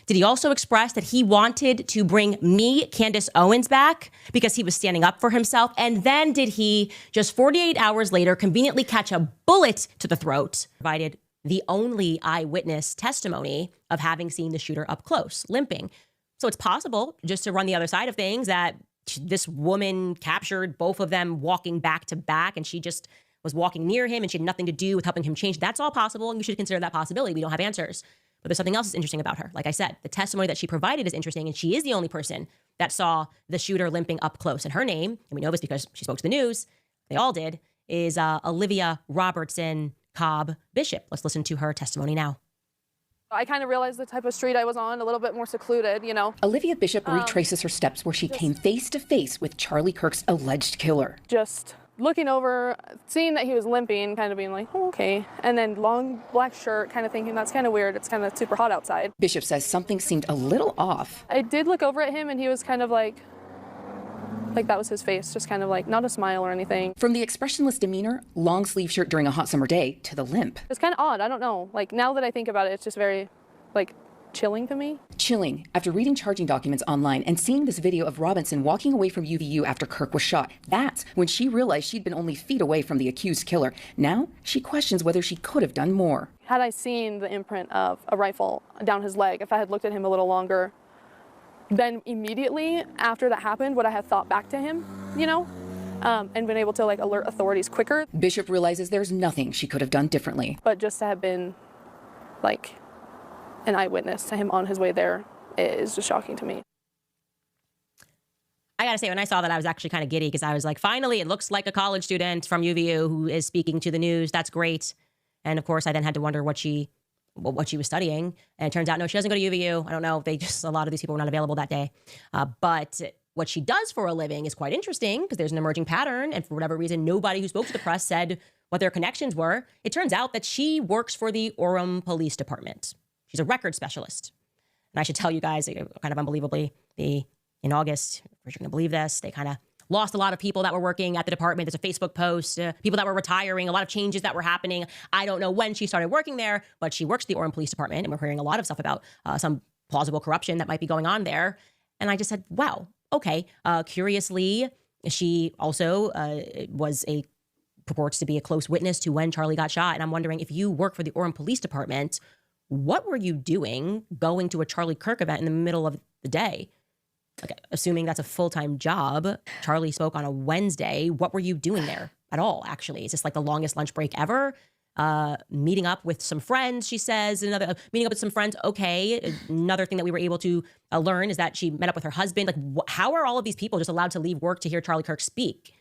Did he also express that he wanted to bring me, Candace Owens, back because he was standing up for himself? And then did he, just 48 hours later, conveniently catch a bullet to the throat, provided the only eyewitness testimony of having seen the shooter up close, limping? So it's possible, just to run the other side of things, that this woman captured both of them walking back to back, and she just was walking near him and she had nothing to do with helping him change. That's all possible, and you should consider that possibility. We don't have answers. But there's something else that's interesting about her. Like I said, the testimony that she provided is interesting, and she is the only person that saw the shooter limping up close. And her name, and we know this because she spoke to the news, they all did, is Olivia Robertson Cobb Bishop. Let's listen to her testimony now. I kind of realized the type of street I was on, a little bit more secluded, you know. Olivia Bishop retraces her steps where she came face to face with Charlie Kirk's alleged killer. Just looking over, seeing that he was limping, kind of being like, oh, okay. And then long black shirt, kind of thinking that's kind of weird. It's kind of super hot outside. Bishop says something seemed a little off. I did look over at him and he was kind of like that was his face, just kind of like not a smile or anything. From the expressionless demeanor, long sleeve shirt during a hot summer day, to the limp. It's kind of odd. I don't know. Like now that I think about it, it's just very like chilling to me. Chilling after reading charging documents online and seeing this video of Robinson walking away from UVU after Kirk was shot. That's when she realized she'd been only feet away from the accused killer. Now she questions whether she could have done more. Had I seen the imprint of a rifle down his leg, if I had looked at him a little longer, then immediately after that happened, would I have thought back to him, you know, and been able to like alert authorities quicker. Bishop realizes there's nothing she could have done differently. But just to have been like an eyewitness to him on his way there is just shocking to me. I gotta say, when I saw that, I was actually kind of giddy because I was like, finally, it looks like a college student from UVU who is speaking to the news. That's great. And of course, I then had to wonder what she was studying. And it turns out, no, she doesn't go to UVU. I don't know. A lot of these people were not available that day. But what she does for a living is quite interesting because there's an emerging pattern. And for whatever reason, nobody who spoke to the press said what their connections were. It turns out that she works for the Orem Police Department. She's a record specialist. And I should tell you guys, kind of unbelievably, in August, if you're going to believe this, they kind of lost a lot of people that were working at the department. There's a Facebook post, people that were retiring, a lot of changes that were happening. I don't know when she started working there, but she works at the Orem Police Department, and we're hearing a lot of stuff about some plausible corruption that might be going on there. And I just said, wow, okay. Curiously, she also purports to be a close witness to when Charlie got shot. And I'm wondering, if you work for the Orem Police Department, what were you doing going to a Charlie Kirk event in the middle of the day? Like, assuming that's a full-time job. Charlie spoke on a Wednesday. What were you doing there at all, actually? Is this like the longest lunch break ever? Meeting up with some friends, she says. Meeting up with some friends, okay. Another thing that we were able to learn is that she met up with her husband. Like, how are all of these people just allowed to leave work to hear Charlie Kirk speak?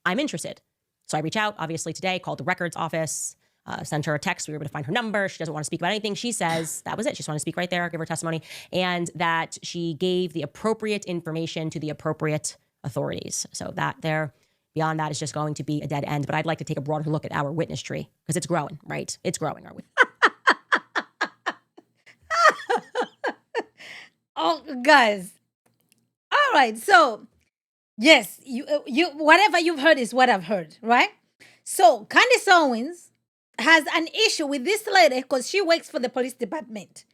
I'm interested. So I reach out, obviously, today, called the records office, sent her a text. We were able to find her number. She doesn't want to speak about anything. She says that was it. She just wanted to speak right there, give her testimony, and that she gave the appropriate information to the appropriate authorities. So that there, beyond that, is just going to be a dead end. But I'd like to take a broader look at our witness tree because it's growing, right? It's growing, are we? Oh, guys. All right. So, yes, you whatever you've heard is what I've heard, right? So, Candace Owens has an issue with this lady because she works for the police department.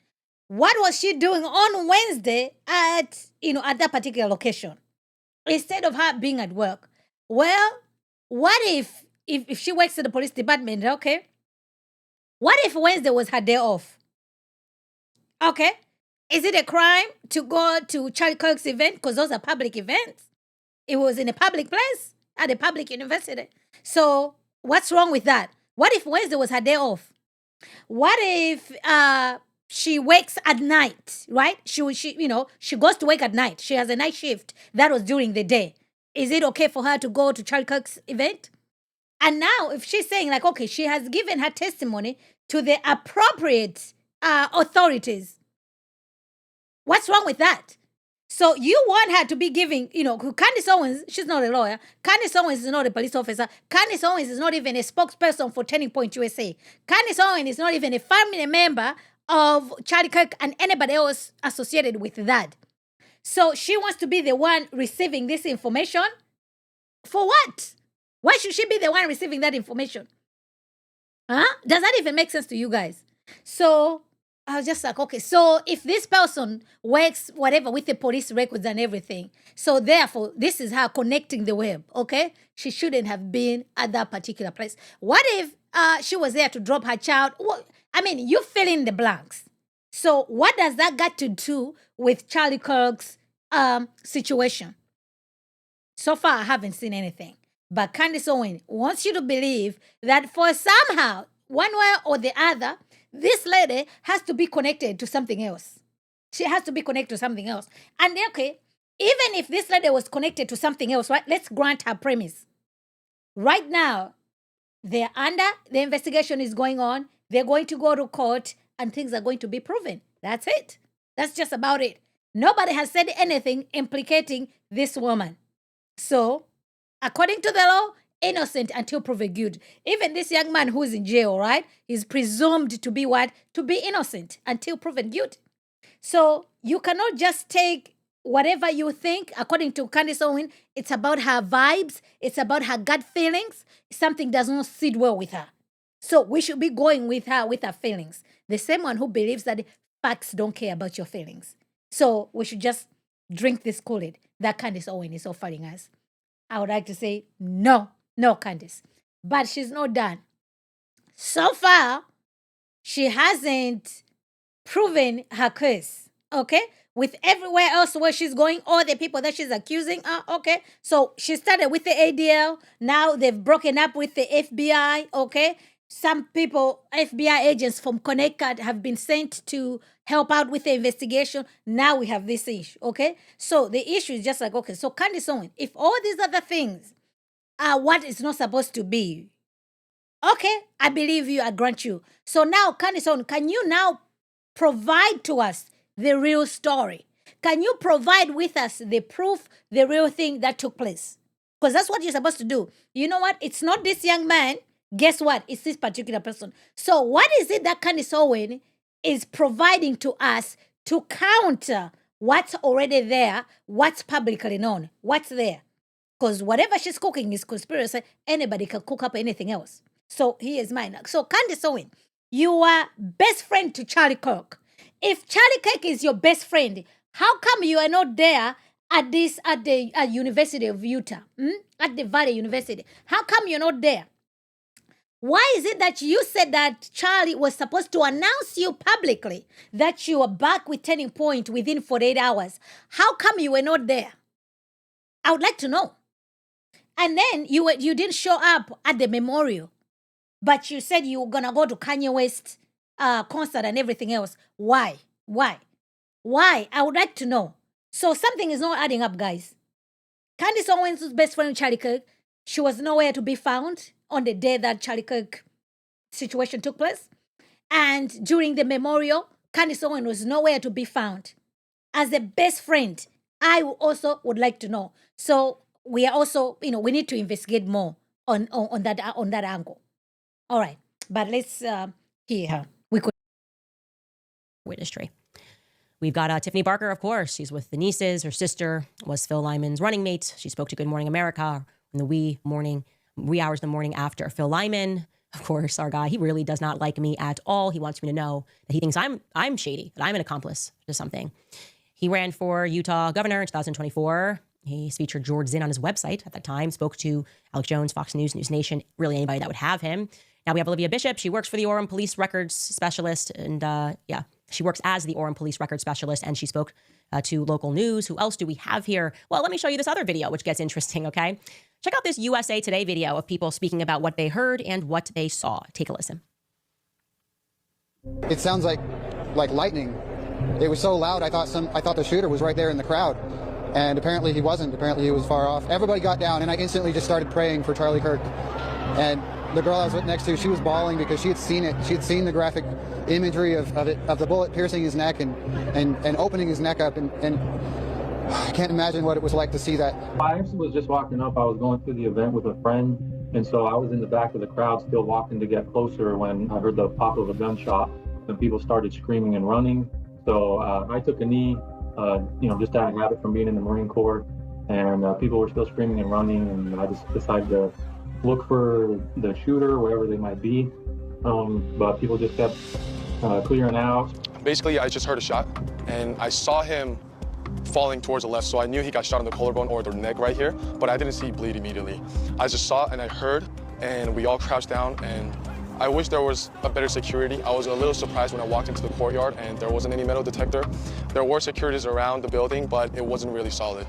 What was she doing on Wednesday at that particular location instead of her being at work? Well, what if she works at the police department, okay? What if Wednesday was her day off? Okay. Is it a crime to go to Charlie Kirk's event? Because those are public events. It was in a public place at a public university. So what's wrong with that? What if Wednesday was her day off? What if she works at night, right? She goes to work at night. She has a night shift. That was during the day. Is it okay for her to go to Charlie Kirk's event? And now if she's saying like, okay, she has given her testimony to the appropriate authorities, what's wrong with that? So you want her to be giving, Candace Owens, she's not a lawyer. Candace Owens is not a police officer. Candace Owens is not even a spokesperson for Turning Point USA. Candace Owens is not even a family member of Charlie Kirk and anybody else associated with that. So she wants to be the one receiving this information. For what? Why should she be the one receiving that information? Huh? Does that even make sense to you guys? So I was just like, okay, so if this person works whatever with the police records and everything, so therefore this is her connecting the web, okay? She shouldn't have been at that particular place. What if she was there to drop her child? Well, I mean, you fill in the blanks. So what does that got to do with Charlie Kirk's situation? So far, I haven't seen anything. But Candace Owens wants you to believe that for somehow, one way or the other, this lady has to be connected to something else. She has to be connected to something else. And okay, even if this lady was connected to something else, right? Let's grant her premise. Right now, they're under, the investigation is going on. They're going to go to court and things are going to be proven. That's it. That's just about it. Nobody has said anything implicating this woman. So, according to the law, innocent until proven guilty. Even this young man who is in jail, right, is presumed to be what? To be innocent until proven guilty. So you cannot just take whatever you think, according to Candace Owens, it's about her vibes, it's about her gut feelings. Something does not sit well with her. So we should be going with her feelings. The same one who believes that facts don't care about your feelings. So we should just drink this Kool-Aid that Candace Owens is offering us. I would like to say, no, Candace. But she's not done. So far, she hasn't proven her case, okay? With everywhere else where she's going, all the people that she's accusing, okay? So she started with the ADL. Now they've broken up with the FBI, okay? Some people, FBI agents from Connecticut have been sent to help out with the investigation. Now we have this issue, okay? So the issue is just like, okay, so Candace Owens, if all these other things are what is not supposed to be, okay, I believe you, I grant you. So now, Candace Owens, can you now provide to us the real story? Can you provide with us the proof, the real thing that took place? Because that's what you're supposed to do. You know what? It's not this young man. Guess what? It's this particular person. So what is it that Candace Owens is providing to us to counter what's already there, what's publicly known, what's there? Because whatever she's cooking is conspiracy. Anybody can cook up anything else. So here's mine. So Candace Owens, you are best friend to Charlie Kirk. If Charlie Kirk is your best friend, how come you are not there at the University of Utah, at the Valley University? How come you're not there? Why is it that you said that Charlie was supposed to announce you publicly that you were back with Turning Point within 48 hours? How come you were not there? I would like to know. And then you didn't show up at the memorial, but you said you were going to go to Kanye West concert and everything else. Why? I would like to know. So something is not adding up, guys. Candace Owens' best friend, Charlie Kirk, she was nowhere to be found on the day that Charlie Kirk situation took place. And during the memorial, Candace Owens was nowhere to be found. As a best friend, I also would like to know. So we are also, we need to investigate more on that angle. All right, but let's hear her. Witness tree. We've got Tiffany Barker, of course. She's with the nieces. Her sister was Phil Lyman's running mate. She spoke to Good Morning America in the wee hours the morning after. Phil Lyman, of course, our guy, he really does not like me at all. He wants me to know that he thinks I'm shady, that I'm an accomplice to something. He ran for Utah governor in 2024. He featured George Zinn on his website at that time, spoke to Alex Jones, Fox News, News Nation, really anybody that would have him. Now we have Olivia Bishop. She works for the Orem Police Records Specialist. And she works as the Orem Police Records Specialist. And she spoke to local news. Who else do we have here? Well, let me show you this other video, which gets interesting, okay? Check out this USA Today video of people speaking about what they heard and what they saw. Take a listen. It sounds like lightning. It was so loud, I thought the shooter was right there in the crowd. And apparently he wasn't. Apparently he was far off. Everybody got down, and I instantly just started praying for Charlie Kirk. And the girl I was next to, she was bawling because she had seen it. She had seen the graphic imagery of the bullet piercing his neck and opening his neck up. And I can't imagine what it was like to see that. I actually was just walking up. I was going to the event with a friend. And so I was in the back of the crowd still walking to get closer when I heard the pop of a gunshot and people started screaming and running. So I took a knee, just out of habit from being in the Marine Corps. And people were still screaming and running. And I just decided to look for the shooter, wherever they might be. But people just kept clearing out. Basically, I just heard a shot, and I saw him falling towards the left, so I knew he got shot on the collarbone or the neck right here, but I didn't see bleed immediately. I just saw and I heard, and we all crouched down, and I wish there was a better security. I was a little surprised when I walked into the courtyard and there wasn't any metal detector. There were securities around the building, but it wasn't really solid.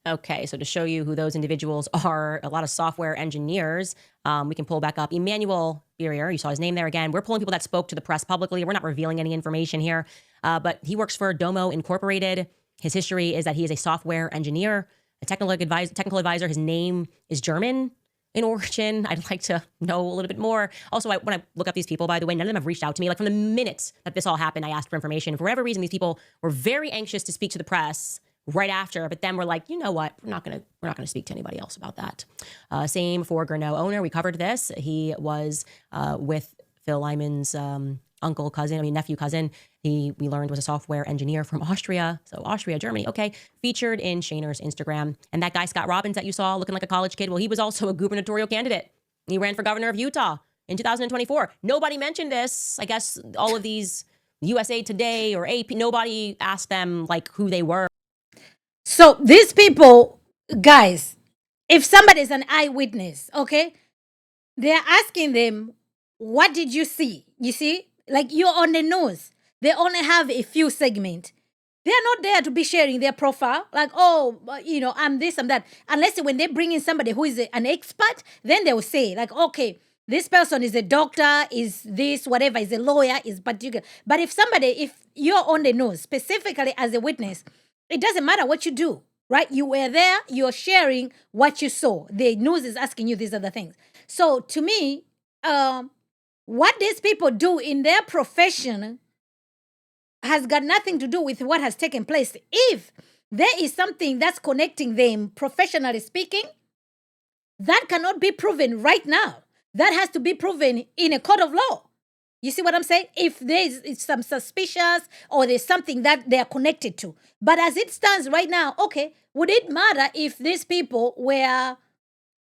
Okay, so to show you who those individuals are, a lot of software engineers, we can pull back up Emmanuel Birrier. You saw his name there again. We're pulling people that spoke to the press publicly. We're not revealing any information here, but he works for Domo Incorporated. His history is that he is a software engineer, a technical advisor. His name is German in origin. I'd like to know a little bit more. Also, when I look up these people, by the way, none of them have reached out to me. Like from the minute that this all happened, I asked for information. For whatever reason, these people were very anxious to speak to the press right after, but then we're like, you know what? We're not gonna speak to anybody else about that. Same for Gurno owner. We covered this. He was with Phil Lyman's nephew cousin. We learned was a software engineer from Austria. So Austria, Germany. Okay. Featured in Shaner's Instagram. And that guy, Scott Robbins, that you saw looking like a college kid, well, he was also a gubernatorial candidate. He ran for governor of Utah in 2024. Nobody mentioned this. I guess all of these USA Today or AP, nobody asked them like who they were. So these people, guys, if somebody is an eyewitness, okay, they're asking them, what did you see? You see, like you're on the news. They only have a few segments. They're not there to be sharing their profile. Like, oh, I'm this, I'm that. Unless when they bring in somebody who is an expert, then they will say like, okay, this person is a doctor, is this, whatever, is a lawyer, is particular. But if you're on the news, specifically as a witness, it doesn't matter what you do, right? You were there, you're sharing what you saw. The news is asking you these other things. So to me, what these people do in their profession has got nothing to do with what has taken place. If there is something that's connecting them, professionally speaking, that cannot be proven right now. That has to be proven in a court of law. You see what I'm saying? If there's some suspicious or there's something that they're connected to. But as it stands right now, okay, would it matter if these people were,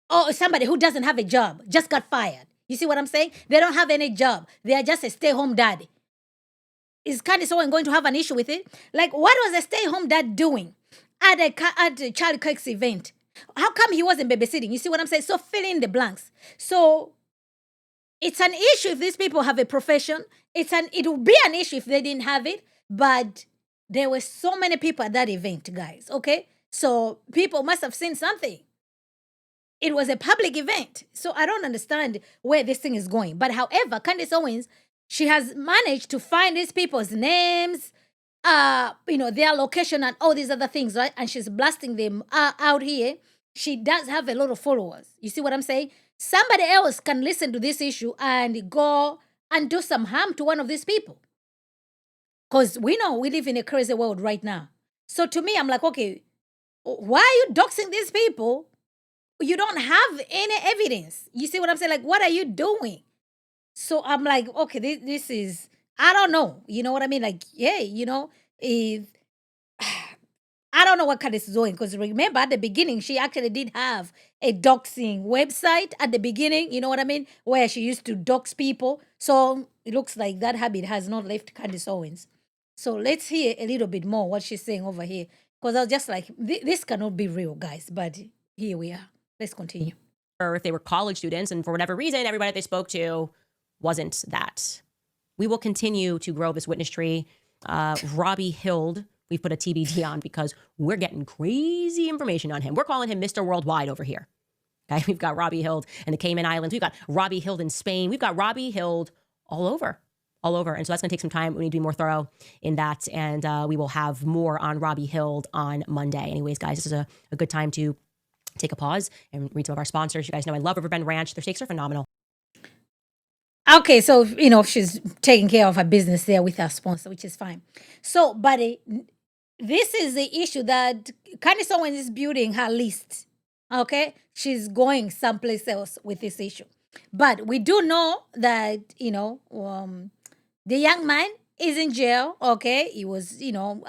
or somebody who doesn't have a job just got fired? You see what I'm saying? They don't have any job. They are just a stay-home dad. Is Candace Owens going to have an issue with it? Like, what was a stay-home dad doing at Charlie Kirk's event? How come he wasn't babysitting? You see what I'm saying? So fill in the blanks. So it's an issue if these people have a profession. It will be an issue if they didn't have it. But there were so many people at that event, guys. Okay? So people must have seen something. It was a public event. So I don't understand where this thing is going. But however, Candace Owens, she has managed to find these people's names, their location and all these other things, right? And she's blasting them out here. She does have a lot of followers. You see what I'm saying? Somebody else can listen to this issue and go and do some harm to one of these people. Because we know we live in a crazy world right now. So to me, I'm like, okay, why are you doxing these people? You don't have any evidence. You see what I'm saying? Like, what are you doing? So I'm like, okay, this is, I don't know. You know what I mean? Like, yeah, if I don't know what Candace is doing. Because remember, at the beginning, she actually did have a doxing website at the beginning. You know what I mean? Where she used to dox people. So it looks like that habit has not left Candace Owens. So let's hear a little bit more what she's saying over here. Because I was just like, this cannot be real, guys. But here we are. Let's continue. Or if they were college students, and for whatever reason, everybody they spoke to wasn't that. We will continue to grow this witness tree. Robbie Hild, we've put a TBD on because we're getting crazy information on him. We're calling him Mr. Worldwide over here. Okay, we've got Robbie Hild in the Cayman Islands. We've got Robbie Hild in Spain. We've got Robbie Hild all over. And so that's going to take some time. We need to be more thorough in that. And we will have more on Robbie Hild on Monday. Anyways, guys, this is a good time to take a pause and read some of our sponsors. You guys know I love Riverbend Ranch. Their steaks are phenomenal. Okay, so, she's taking care of her business there with her sponsor, which is fine. So, but this is the issue that Candace Owens is building her list, okay? She's going someplace else with this issue. But we do know that, the young man is in jail, okay? He was,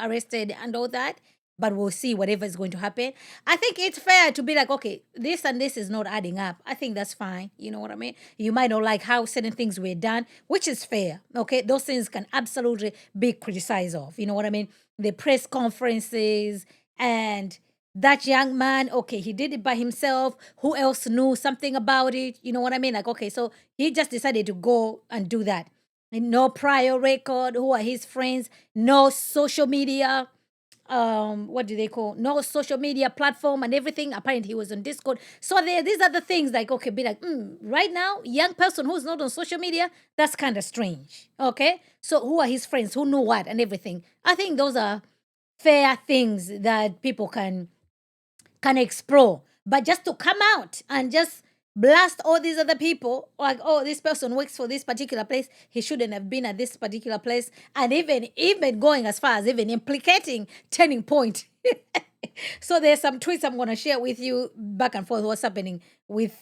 arrested and all that. but we'll see whatever is going to happen. I think it's fair to be like, okay, this and this is not adding up. I think that's fine. You know what I mean? You might not like how certain things were done, which is fair. Okay, those things can absolutely be criticized of. You know what I mean? The press conferences and that young man, okay, he did it by himself. Who else knew something about it? You know what I mean? Like, okay, so he just decided to go and do that. And no prior record. Who are his friends? No social media. What do they call? No social media platform and everything. Apparently, he was on Discord. So these are the things like, okay, be like, right now, young person who's not on social media, that's kind of strange. Okay, so who are his friends? Who knew what and everything? I think those are fair things that people can explore. But just to come out and just blast all these other people, like, oh, this person works for this particular place, he shouldn't have been at this particular place, and even going as far as even implicating Turning Point. So there's some tweets I'm going to share with you back and forth what's happening with,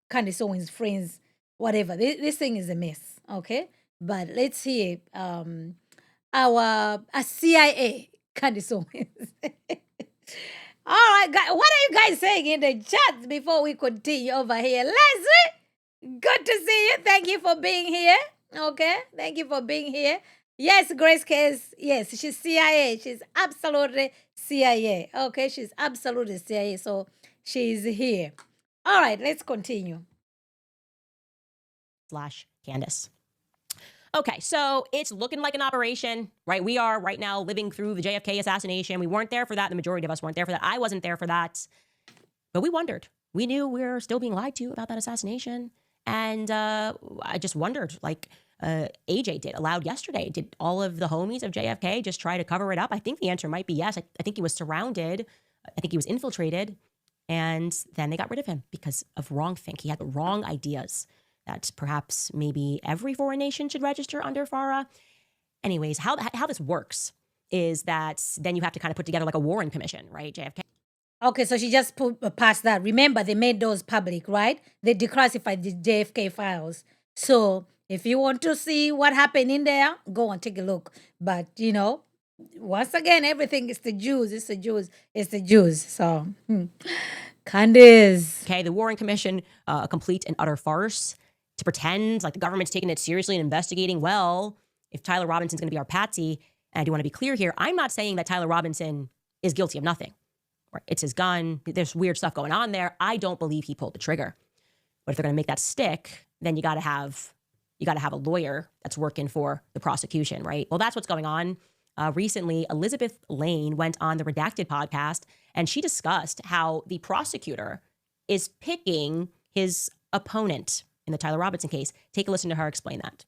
Candace Owens' friends, whatever. This thing is a mess, okay? But let's hear our CIA, Candace Owens. All right, guys, what are you guys saying in the chat before we continue over here? Leslie, good to see you. Thank you for being here. Okay, thank you for being here. Yes, Grace Case. Yes, she's CIA. She's absolutely CIA. Okay, she's absolutely CIA. So she's here. All right, let's continue. /Candace. Okay, so it's looking like an operation, right? We are right now living through the JFK assassination. We weren't there for that. The majority of us weren't there for that. I wasn't there for that. But we wondered. We knew we were still being lied to about that assassination. And I just wondered, like AJ did, Allowed yesterday, did all of the homies of JFK just try to cover it up? I think the answer might be yes. I think he was surrounded. I think he was infiltrated. And then they got rid of him because of wrongthink. He had the wrong ideas. That perhaps maybe every foreign nation should register under FARA. Anyways, how this works is that then you have to kind of put together like a Warren Commission, right, JFK? Okay, so she just passed that. Remember, they made those public, right? They declassified the JFK files. So if you want to see what happened in there, go and take a look. But, once again, everything is the Jews. It's the Jews. It's the Jews. So, Candace. Okay, the Warren Commission, a complete and utter farce. To pretend like the government's taking it seriously and investigating, well, if Tyler Robinson's going to be our patsy, and I do want to be clear here, I'm not saying that Tyler Robinson is guilty of nothing. It's his gun. There's weird stuff going on there. I don't believe he pulled the trigger. But if they're going to make that stick, then you got to have a lawyer that's working for the prosecution, right? Well, that's what's going on. Recently, Elizabeth Lane went on the Redacted podcast, and she discussed how the prosecutor is picking his opponent in the Tyler Robinson case. Take a listen to her explain that.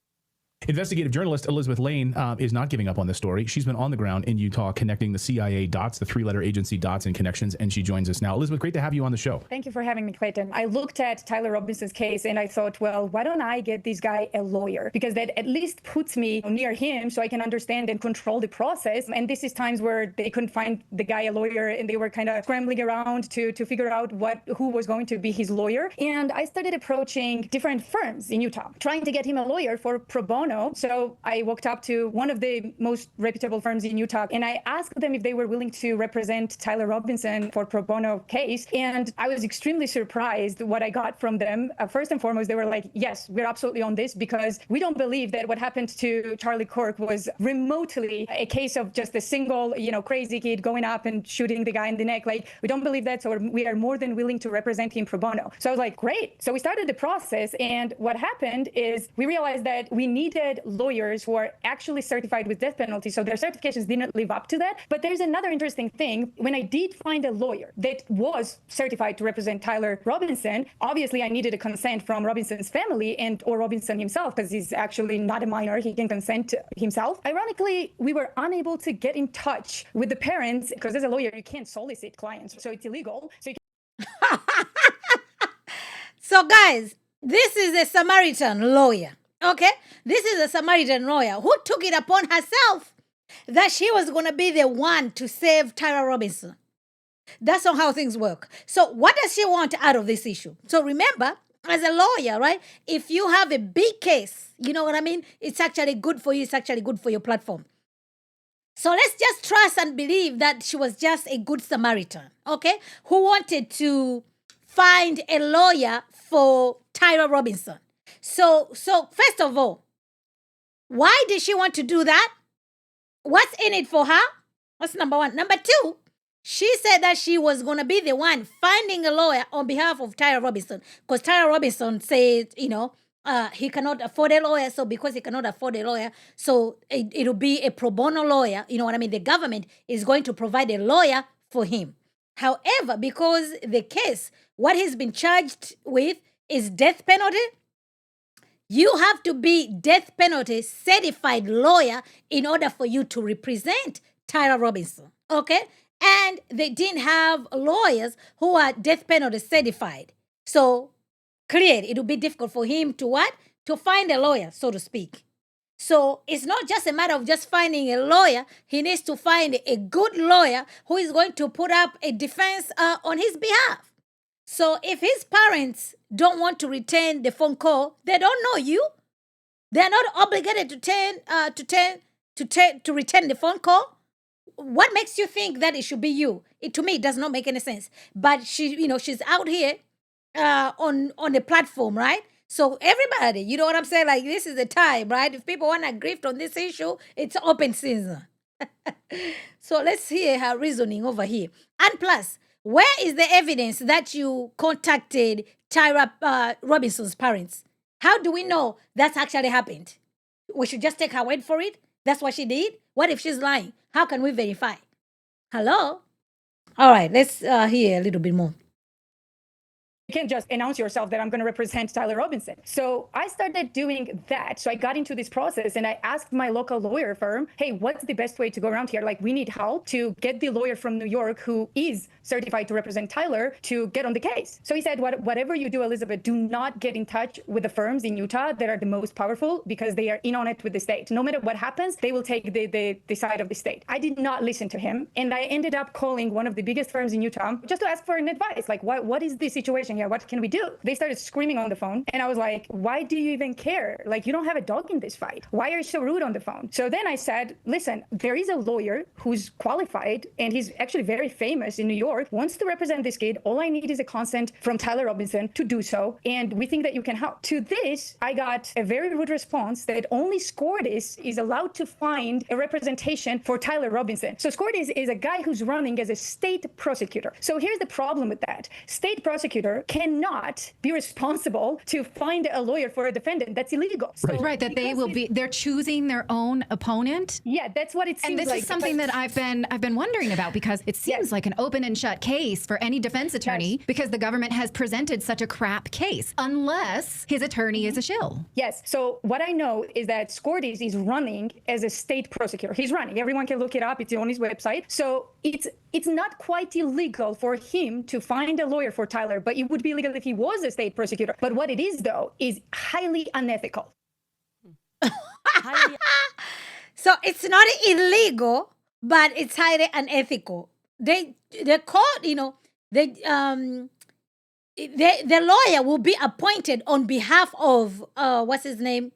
Investigative journalist Elizabeth Lane is not giving up on this story. She's been on the ground in Utah connecting the CIA dots, the three-letter agency dots and connections, and she joins us now. Elizabeth, great to have you on the show. Thank you for having me, Clayton. I looked at Tyler Robinson's case and I thought, well, why don't I get this guy a lawyer? Because that at least puts me near him so I can understand and control the process. And this is times where they couldn't find the guy a lawyer and they were kind of scrambling around to figure out who was going to be his lawyer. And I started approaching different firms in Utah, trying to get him a lawyer for pro bono. So I walked up to one of the most reputable firms in Utah and I asked them if they were willing to represent Tyler Robinson for pro bono case. And I was extremely surprised what I got from them. First and foremost, they were like, yes, we're absolutely on this because we don't believe that what happened to Charlie Kirk was remotely a case of just a single, crazy kid going up and shooting the guy in the neck. Like, we don't believe that. So we are more than willing to represent him pro bono. So I was like, great. So we started the process. And what happened is we realized that we needed lawyers who are actually certified with death penalty. So their certifications didn't live up to that. But there's another interesting thing. When I did find a lawyer that was certified to represent Tyler Robinson, obviously I needed a consent from Robinson's family or Robinson himself, because he's actually not a minor. He can consent himself. Ironically, we were unable to get in touch with the parents because as a lawyer, you can't solicit clients. So it's illegal. So guys, this is a Samaritan lawyer. Okay, this is a Samaritan lawyer who took it upon herself that she was going to be the one to save Tyler Robinson. That's not how things work. So what does she want out of this issue? So remember, as a lawyer, right, if you have a big case, you know what I mean? It's actually good for you. It's actually good for your platform. So let's just trust and believe that she was just a good Samaritan, okay, who wanted to find a lawyer for Tyra Robinson. So first of all, why did she want to do that? What's in it for her? That's number one. Number two, she said that she was going to be the one finding a lawyer on behalf of Tyra Robinson, because Tyra Robinson said, he cannot afford a lawyer. So because he cannot afford a lawyer, so it'll be a pro bono lawyer. You know what I mean? The government is going to provide a lawyer for him. However, because the case, what he's been charged with is death penalty, you have to be death penalty certified lawyer in order for you to represent Tyra Robinson, okay? And they didn't have lawyers who are death penalty certified. So clearly, it will be difficult for him to what? To find a lawyer, so to speak. So it's not just a matter of just finding a lawyer. He needs to find a good lawyer who is going to put up a defense on his behalf. So if his parents don't want to return the phone call, they don't know you. They're not obligated to return the phone call. What makes you think that it should be you? To me, it does not make any sense. But she's out here on the platform, right? So everybody, you know what I'm saying? Like, this is the time, right? If people want to grift on this issue, it's open season. So let's hear her reasoning over here. And plus, where is the evidence that you contacted Tyra Robinson's parents? How do we know that's actually happened? We should just take her word for it? That's what she did? What if she's lying? How can we verify? Hello? All right, let's hear a little bit more. You can't just announce yourself that I'm going to represent Tyler Robinson. So I started doing that. So I got into this process and I asked my local lawyer firm, hey, what's the best way to go around here? Like, we need help to get the lawyer from New York who is certified to represent Tyler to get on the case. So he said, whatever you do, Elizabeth, do not get in touch with the firms in Utah that are the most powerful, because they are in on it with the state. No matter what happens, they will take the side of the state. I did not listen to him. And I ended up calling one of the biggest firms in Utah just to ask for an advice. Like, what is the situation here? What can we do? They started screaming on the phone. And I was like, why do you even care? Like, you don't have a dog in this fight. Why are you so rude on the phone? So then I said, listen, there is a lawyer who's qualified and he's actually very famous in New York, wants to represent this kid. All I need is a consent from Tyler Robinson to do so. And we think that you can help. To this, I got a very rude response that only SCORDIS is allowed to find a representation for Tyler Robinson. So SCORDIS is a guy who's running as a state prosecutor. So here's the problem with that. State prosecutor cannot be responsible to find a lawyer for a defendant. That's illegal. So right, that they're choosing their own opponent. Yeah, that's what it seems like. And this is something that I've been wondering about, because it seems like an open and shut case for any defense attorney, because the government has presented such a crap case, unless his attorney is a shill. Yes. So what I know is that SCORDIS is running as a state prosecutor. He's running. Everyone can look it up. It's on his website. So it's not quite illegal for him to find a lawyer for Tyler, but it would be illegal if he was a state prosecutor. But what it is, though, is highly unethical. So it's not illegal, but it's highly unethical. The court, the lawyer will be appointed on behalf of what's his name,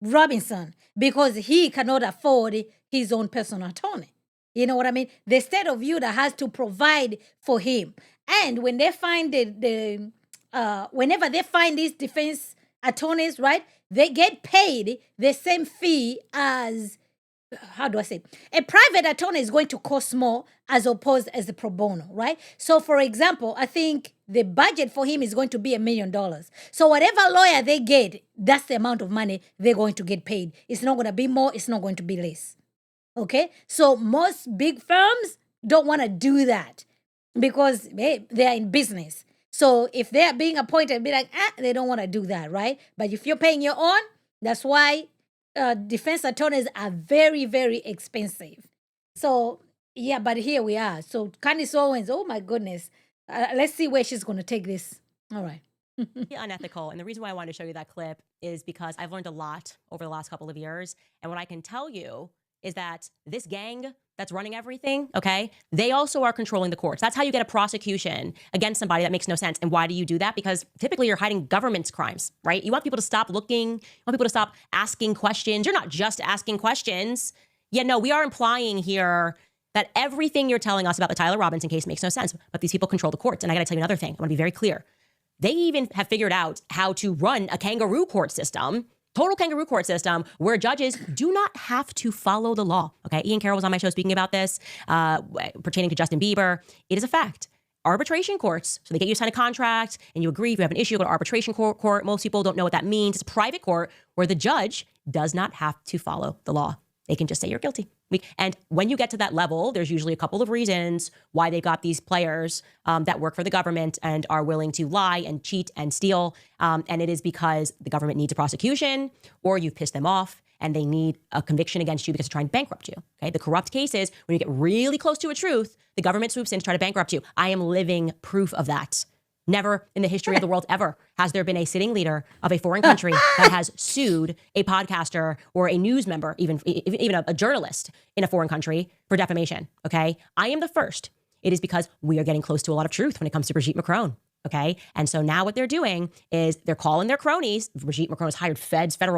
Robinson, because he cannot afford his own personal attorney. You know what I mean? The state of Utah has to provide for him, and when they find whenever they find these defense attorneys, right, they get paid the same fee as, how do I say, a private attorney is going to cost more as opposed as a pro bono, right? So for example, I think the budget for him is going to be $1 million. So whatever lawyer they get, that's the amount of money they're going to get paid. It's not going to be more, it's not going to be less. Okay? So most big firms don't want to do that because they're in business. So if they're being appointed, be like, they don't want to do that, right? But if you're paying your own, that's why defense attorneys are very, very expensive. So, yeah, but here we are. So Candace Owens, oh my goodness. Let's see where she's going to take this. All right. Unethical. And the reason why I wanted to show you that clip is because I've learned a lot over the last couple of years. And what I can tell you is that this gang that's running everything, okay, they also are controlling the courts. That's how you get a prosecution against somebody that makes no sense. And why do you do that? Because typically you're hiding government's crimes, right? You want people to stop looking. You want people to stop asking questions. You're not just asking questions. Yeah, no, we are implying here that everything you're telling us about the Tyler Robinson case makes no sense, but these people control the courts. And I got to tell you another thing. I want to be very clear. They even have figured out how to run a kangaroo court system, total kangaroo court system, where judges do not have to follow the law. Okay, Ian Carroll was on my show speaking about this, pertaining to Justin Bieber. It is a fact. Arbitration courts, so they get you to sign a contract and you agree if you have an issue, go to arbitration court. Most people don't know what that means. It's a private court where the judge does not have to follow the law. They can just say you're guilty. And when you get to that level, there's usually a couple of reasons why they got these players that work for the government and are willing to lie and cheat and steal. And it is because the government needs a prosecution, or you've pissed them off and they need a conviction against you because they're trying to bankrupt you. Okay, the corrupt cases, when you get really close to a truth, the government swoops in to try to bankrupt you. I am living proof of that. Never in the history of the world ever has there been a sitting leader of a foreign country that has sued a podcaster or a news member, even a journalist in a foreign country for defamation. Okay, I am the first. It is because we are getting close to a lot of truth when it comes to Brigitte Macron. Okay, and so now what they're doing is they're calling their cronies. Brigitte Macron has hired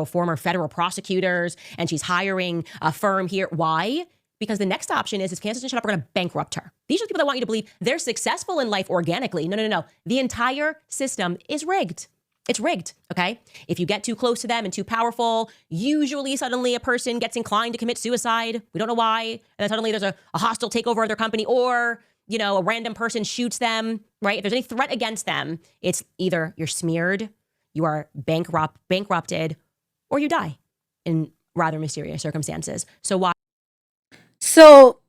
former federal prosecutors, and she's hiring a firm here. Why? Because the next option is if Candace doesn't shut up, we're going to bankrupt her. These are the people that want you to believe they're successful in life organically. No. The entire system is rigged. It's rigged, okay? If you get too close to them and too powerful, usually suddenly a person gets inclined to commit suicide. We don't know why. And then suddenly there's a hostile takeover of their company, or, a random person shoots them, right? If there's any threat against them, it's either you're smeared, you are bankrupted, or you die in rather mysterious circumstances. So why? So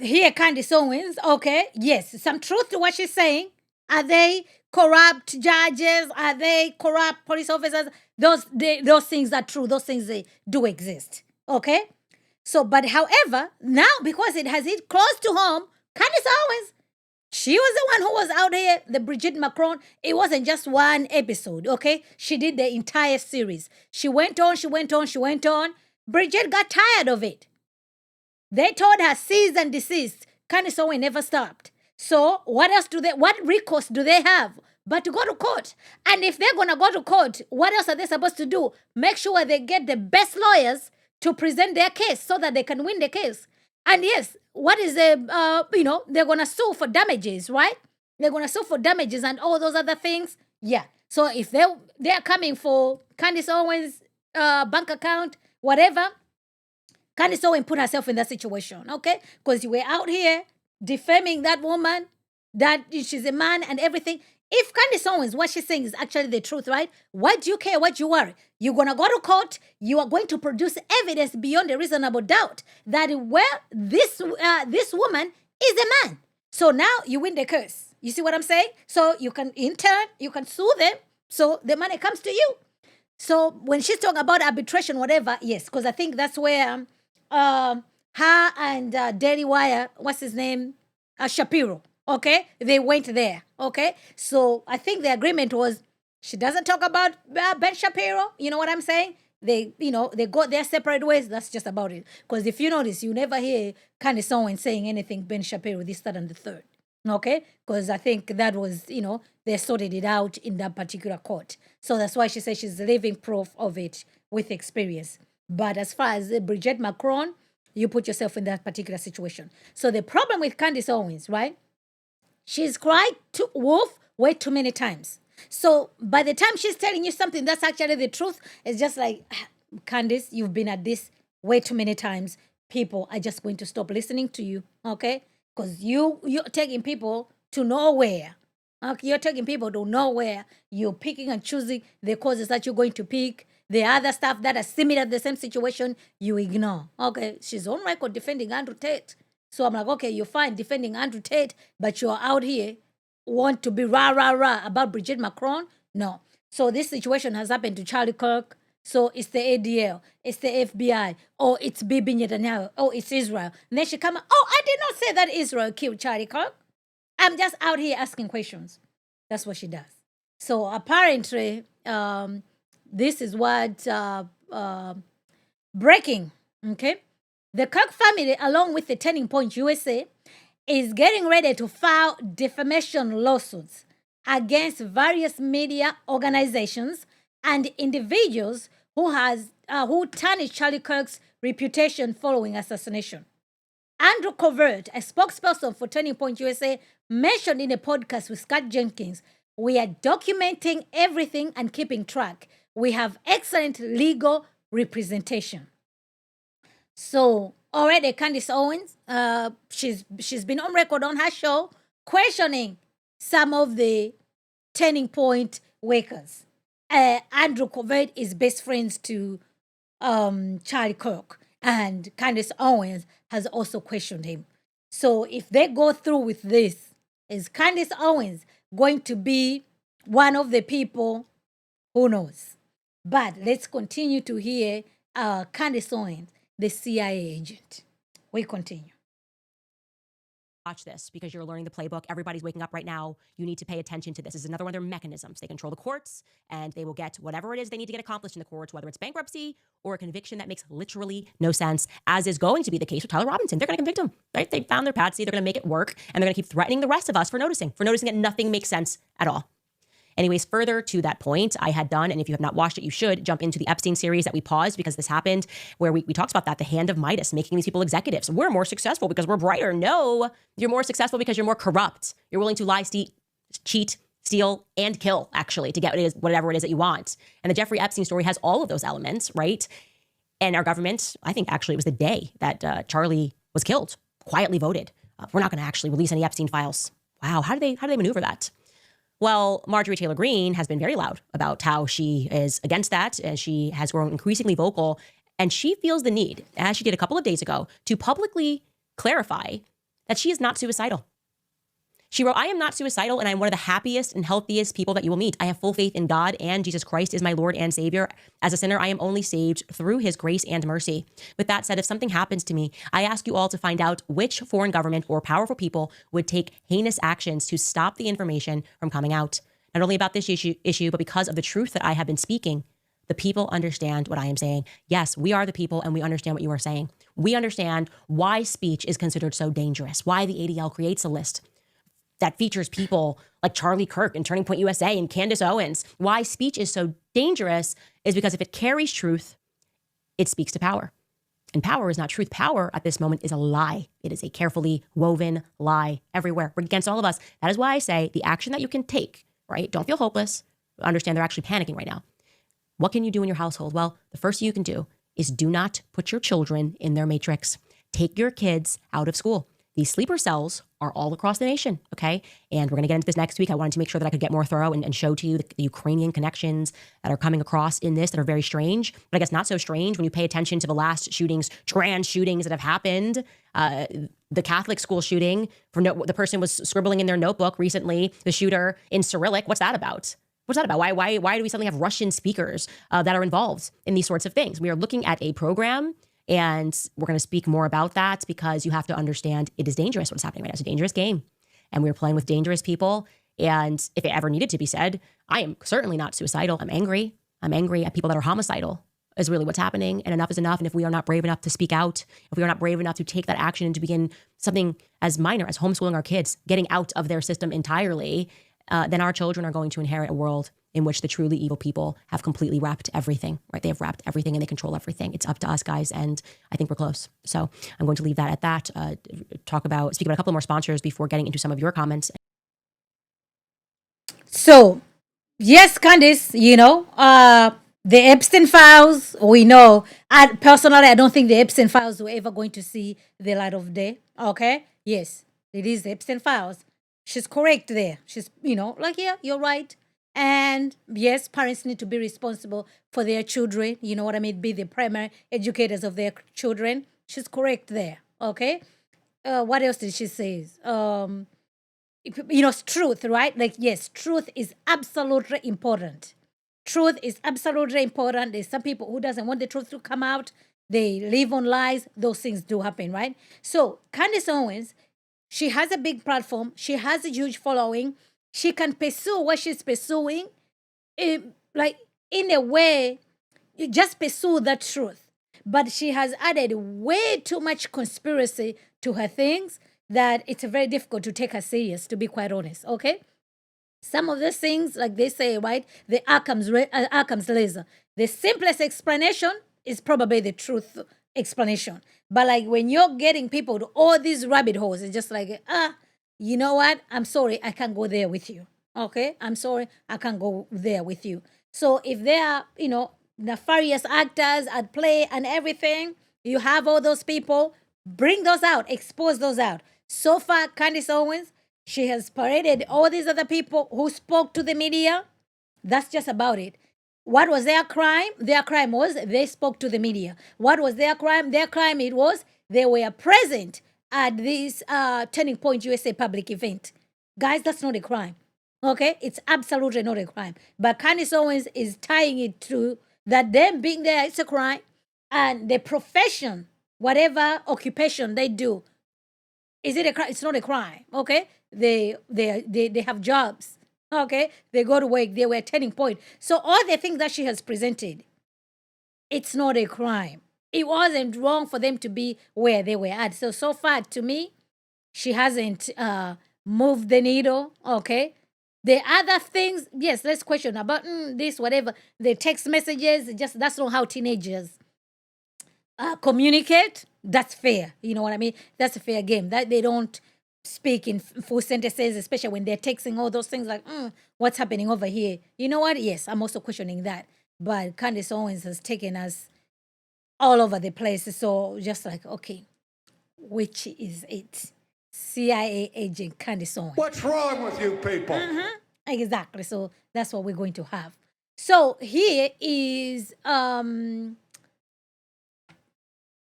here, Candace Owens, okay, yes, some truth to what she's saying. Are they corrupt judges? Are they corrupt police officers? Those things are true. Those things, they do exist, okay? So, but however, now because it has hit close to home, Candace Owens, she was the one who was out here, the Brigitte Macron. It wasn't just one episode, okay? She did the entire series. She went on. Brigitte got tired of it. They told her cease and desist. Candace Owens never stopped. So what recourse do they have but to go to court? And if they're going to go to court, what else are they supposed to do? Make sure they get the best lawyers to present their case so that they can win the case. And yes, what is they're going to sue for damages, right? They're going to sue for damages and all those other things. Yeah. So if they're coming for Candace Owens' bank account, whatever, Candace Owens put herself in that situation, okay? Because you were out here defaming that woman, that she's a man and everything. If Candace Owens, what she's saying is actually the truth, right? What do you care? What do you worry? You're going to go to court. You are going to produce evidence beyond a reasonable doubt that, this woman is a man. So now you win the case. You see what I'm saying? So you can, in turn, you can sue them. So the money comes to you. So when she's talking about arbitration, whatever, yes, because I think that's where her and Daily Wire, what's his name? Shapiro, okay? They went there, okay? So I think the agreement was she doesn't talk about Ben Shapiro. You know what I'm saying? They go their separate ways. That's just about it. Because if you notice, you never hear Candace Owens saying anything Ben Shapiro, this, that, and the third. Okay? Because I think that was, they sorted it out in that particular court. So that's why she says she's living proof of it with experience. But as far as Brigitte Macron, you put yourself in that particular situation. So the problem with Candace Owens, right? She's cried to wolf way too many times. So by the time she's telling you something that's actually the truth, it's just like, Candace, you've been at this way too many times. People are just going to stop listening to you, okay? Because you're taking people to nowhere. Okay? You're taking people to nowhere. You're picking and choosing the causes that you're going to pick. The other stuff that are similar to the same situation, you ignore. Okay, she's on record defending Andrew Tate. So I'm like, okay, you're fine defending Andrew Tate, but you're out here want to be rah about Brigitte Macron? No. So this situation has happened to Charlie Kirk. So it's the ADL, it's the FBI, or it's Bibi Netanyahu, or it's Israel. And then she come, I did not say that Israel killed Charlie Kirk. I'm just out here asking questions. That's what she does. So apparently, this is what breaking, okay? The Kirk family, along with the Turning Point USA, is getting ready to file defamation lawsuits against various media organizations and individuals who tarnished Charlie Kirk's reputation following assassination. Andrew Covert, a spokesperson for Turning Point USA, mentioned in a podcast with Scott Jenkins, "We are documenting everything and keeping track. We have excellent legal representation." So already Candace Owens, she's been on record on her show questioning some of the Turning Point workers. Andrew Covert is best friends to Charlie Kirk, and Candace Owens has also questioned him. So if they go through with this, is Candace Owens going to be one of the people? Who knows? But let's continue to hear Candace Owens, the CIA agent. We continue. Watch this because you're learning the playbook. Everybody's waking up right now. You need to pay attention to this. This is another one of their mechanisms. They control the courts and they will get whatever it is they need to get accomplished in the courts, whether it's bankruptcy or a conviction that makes literally no sense, as is going to be the case with Tyler Robinson. They're going to convict him, right? They found their patsy. They're going to make it work, and they're going to keep threatening the rest of us for noticing that nothing makes sense at all. Anyways, further to that point, I had done, and if you have not watched it, you should jump into the Epstein series that we paused because this happened, where we talked about that, the hand of Midas, making these people executives. We're more successful because we're brighter. No, you're more successful because you're more corrupt. You're willing to lie, cheat, steal, and kill, actually, to get whatever it is that you want. And the Jeffrey Epstein story has all of those elements, right? And our government, I think actually it was the day that Charlie was killed, quietly voted. We're not going to actually release any Epstein files. Wow, how do they maneuver that? Well, Marjorie Taylor Greene has been very loud about how she is against that, and she has grown increasingly vocal, and she feels the need, as she did a couple of days ago, to publicly clarify that she is not suicidal. She wrote, "I am not suicidal, and I am one of the happiest and healthiest people that you will meet. I have full faith in God, and Jesus Christ is my Lord and Savior. As a sinner, I am only saved through his grace and mercy. With that said, if something happens to me, I ask you all to find out which foreign government or powerful people would take heinous actions to stop the information from coming out. Not only about this issue, but because of the truth that I have been speaking, the people understand what I am saying. Yes, we are the people, and we understand what you are saying. We understand why speech is considered so dangerous, why the ADL creates a list that features people like Charlie Kirk and Turning Point USA and Candace Owens. Why speech is so dangerous is because if it carries truth, it speaks to power. And power is not truth. Power at this moment is a lie. It is a carefully woven lie everywhere. We're against all of us. That is why I say the action that you can take, right? Don't feel hopeless. Understand they're actually panicking right now. What can you do in your household? Well, the first thing you can do is do not put your children in their matrix. Take your kids out of school. These sleeper cells are all across the nation, okay? And we're going to get into this next week. I wanted to make sure that I could get more thorough and show to you the Ukrainian connections that are coming across in this that are very strange, but I guess not so strange when you pay attention to the last shootings, trans shootings that have happened. The Catholic school shooting, the person was scribbling in their notebook recently, the shooter in Cyrillic. What's that about? What's that about? Why do we suddenly have Russian speakers that are involved in these sorts of things? We are looking at a program, and we're going to speak more about that because you have to understand it is dangerous what's happening right now. It's a dangerous game, and we're playing with dangerous people. And if it ever needed to be said, I am certainly not suicidal. I'm angry. I'm angry at people that are homicidal is really what's happening. And enough is enough. And if we are not brave enough to speak out, if we are not brave enough to take that action and to begin something as minor as homeschooling our kids, getting out of their system entirely, then our children are going to inherit a world in which the truly evil people have completely wrapped everything, right? They have wrapped everything and they control everything. It's up to us, guys, and I think we're close. So I'm going to leave that at that. Speak about a couple more sponsors before getting into some of your comments. So, yes, Candace, the Epstein files, we know. Personally, I don't think the Epstein files were ever going to see the light of day, okay? Yes, it is the Epstein files. She's correct there. She's, yeah, you're right. And yes, parents need to be responsible for their children. You know what I mean? Be the primary educators of their children. She's correct there. Okay. What else did she say? Truth, right? Like, yes, truth is absolutely important. Truth is absolutely important. There's some people who doesn't want the truth to come out. They live on lies. Those things do happen, right? So Candace Owens, she has a big platform. She has a huge following. She can pursue what she's pursuing, in a way, you just pursue that truth. But she has added way too much conspiracy to her things that it's very difficult to take her serious, to be quite honest, okay? Some of those things, like they say, right, the Occam's laser. The simplest explanation is probably the truth explanation. But like when you're getting people to all these rabbit holes, it's just like, you know what? I'm sorry, I can't go there with you. Okay? I'm sorry, I can't go there with you. So if there are, nefarious actors at play and everything, you have all those people, bring those out, expose those out. So far, Candace Owens, she has paraded all these other people who spoke to the media. That's just about it. What was their crime? Their crime was they spoke to the media. What was their crime? Their crime it was they were present at this Turning Point USA public event. Guys, that's not a crime. Okay? It's absolutely not a crime. But Candace Owens is tying it to that them being there, it's a crime. And the profession, whatever occupation they do, is it a crime? It's not a crime. Okay? They have jobs. Okay? They go to work. They were Turning Point. So all the things that she has presented, it's not a crime. It wasn't wrong for them to be where they were at. So far, to me, she hasn't moved the needle. Okay? The other things, yes, let's question about this, whatever. The text messages, that's not how teenagers communicate. That's fair. You know what I mean? That's a fair game. That they don't speak in full sentences, especially when they're texting all those things like, what's happening over here? You know what? Yes, I'm also questioning that. But Candace Owens has taken us all over the place. So just like, okay, which is it? CIA agent Candace Owens. What's wrong with you people? Exactly. So that's what we're going to have. So here is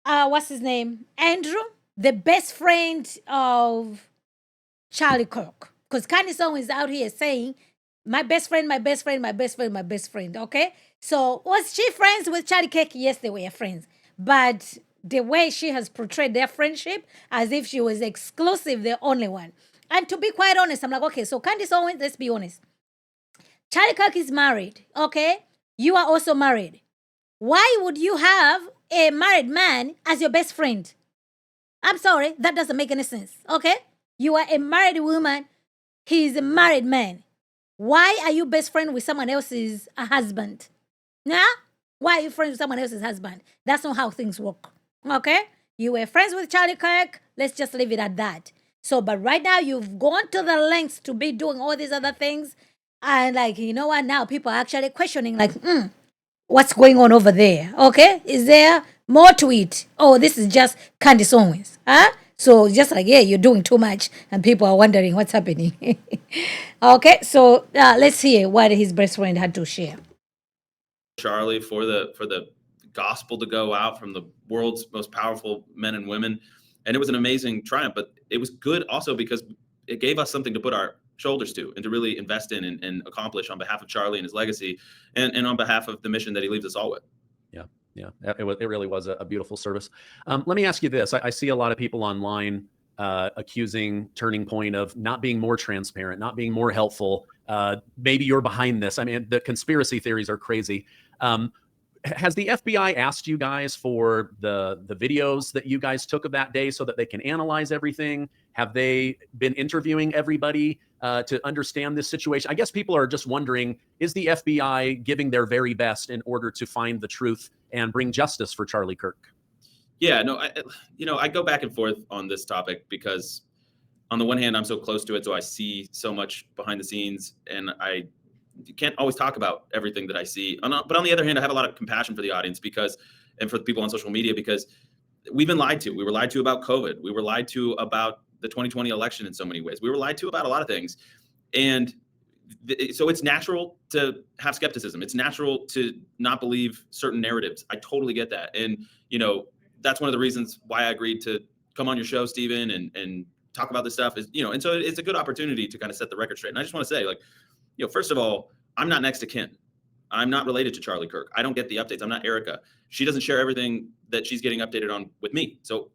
what's his name? Andrew, the best friend of Charlie Kirk. Because Candace Owens is out here saying, my best friend, my best friend, my best friend, my best friend. Okay? So was she friends with Charlie Kirk? Yes, they were friends. But the way she has portrayed their friendship as if she was exclusive, the only one. And to be quite honest, I'm like, okay, so Candace Owens, let's be honest. Charlie Kirk is married, okay? You are also married. Why would you have a married man as your best friend? I'm sorry, that doesn't make any sense, okay? You are a married woman. He is a married man. Why are you best friend with someone else's husband? Nah? Why are you friends with someone else's husband? That's not how things work, okay? You were friends with Charlie Kirk. Let's just leave it at that. So, but right now you've gone to the lengths to be doing all these other things. And like, you know what? Now people are actually questioning like, what's going on over there? Okay? Is there more to it? Oh, this is just Candace Owens. Huh? So just like, yeah, you're doing too much. And people are wondering what's happening. Okay? So let's hear what his best friend had to share. Charlie, for the gospel to go out from the world's most powerful men and women. And it was an amazing triumph, but it was good also because it gave us something to put our shoulders to and to really invest in and accomplish on behalf of Charlie and his legacy and on behalf of the mission that he leaves us all with. Yeah, it really was a beautiful service. Let me ask you this. I see a lot of people online accusing Turning Point of not being more transparent, not being more helpful. Maybe you're behind this. I mean, the conspiracy theories are crazy. Has the FBI asked you guys for the videos that you guys took of that day so that they can analyze everything? Have they been interviewing everybody to understand this situation? I guess people are just wondering, is the FBI giving their very best in order to find the truth and bring justice for Charlie Kirk? Yeah, no, I go back and forth on this topic because on the one hand, I'm so close to it, so I see so much behind the scenes, and I can't always talk about everything that I see. But on the other hand, I have a lot of compassion for the audience and for the people on social media, because we've been lied to. We were lied to about COVID. We were lied to about the 2020 election in so many ways. We were lied to about a lot of things. And so it's natural to have skepticism. It's natural to not believe certain narratives. I totally get that. And, that's one of the reasons why I agreed to come on your show, Stephen, and talk about this stuff is, and so it's a good opportunity to kind of set the record straight. And I just want to say, first of all, I'm not next to kin. I'm not related to Charlie Kirk. I don't get the updates. I'm not Erica. She doesn't share everything that she's getting updated on with me. So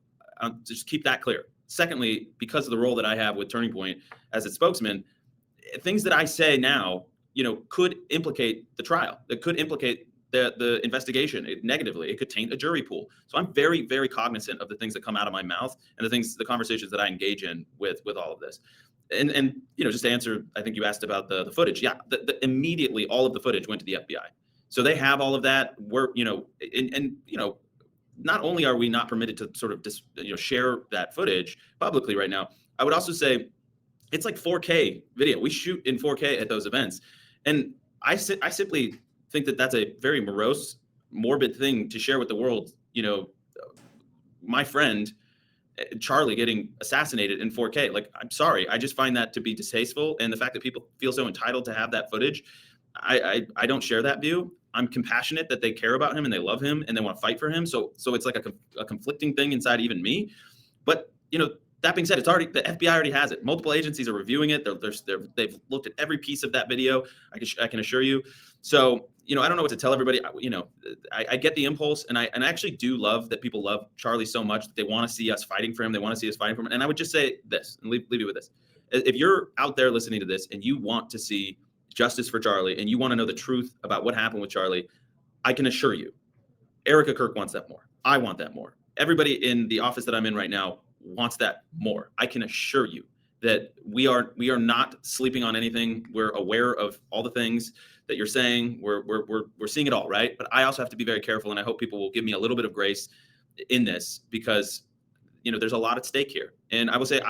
just keep that clear. Secondly, because of the role that I have with Turning Point as its spokesman, things that I say now, could implicate the trial. That could implicate the investigation negatively. It could taint a jury pool. So I'm very, very cognizant of the things that come out of my mouth and the conversations that I engage in with all of this. And just to answer, I think you asked about the footage. Yeah, immediately all of the footage went to the FBI. So they have all of that. not only are we not permitted to sort of share that footage publicly right now, I would also say it's like 4K video. We shoot in 4K at those events. And I simply think that that's a very morose, morbid thing to share with the world. My friend, Charlie, getting assassinated in 4K. Like, I'm sorry. I just find that to be distasteful. And the fact that people feel so entitled to have that footage, I don't share that view. I'm compassionate that they care about him and they love him and they want to fight for him. So it's like a conflicting thing inside even me. But, that being said, the FBI already has it. Multiple agencies are reviewing it. They've looked at every piece of that video. I can assure you. So, I don't know what to tell everybody. I get the impulse, and I actually do love that people love Charlie so much that they want to see us fighting for him. They want to see us fighting for him. And I would just say this, and leave you with this. If you're out there listening to this and you want to see justice for Charlie and you want to know the truth about what happened with Charlie, I can assure you, Erica Kirk wants that more. I want that more. Everybody in the office that I'm in right now wants that more. I can assure you that we are not sleeping on anything. We're aware of all the things that you're saying. We're seeing it all, right? But I also have to be very careful, and I hope people will give me a little bit of grace in this, because there's a lot at stake here. And I will say,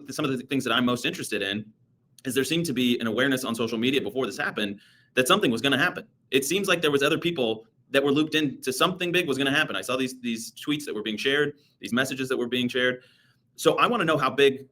some of the things that I'm most interested in is there seemed to be an awareness on social media before this happened that something was going to happen. It seems like there was other people that were looped into something big was going to happen. I saw these tweets that were being shared, these messages that were being shared. So I want to know how big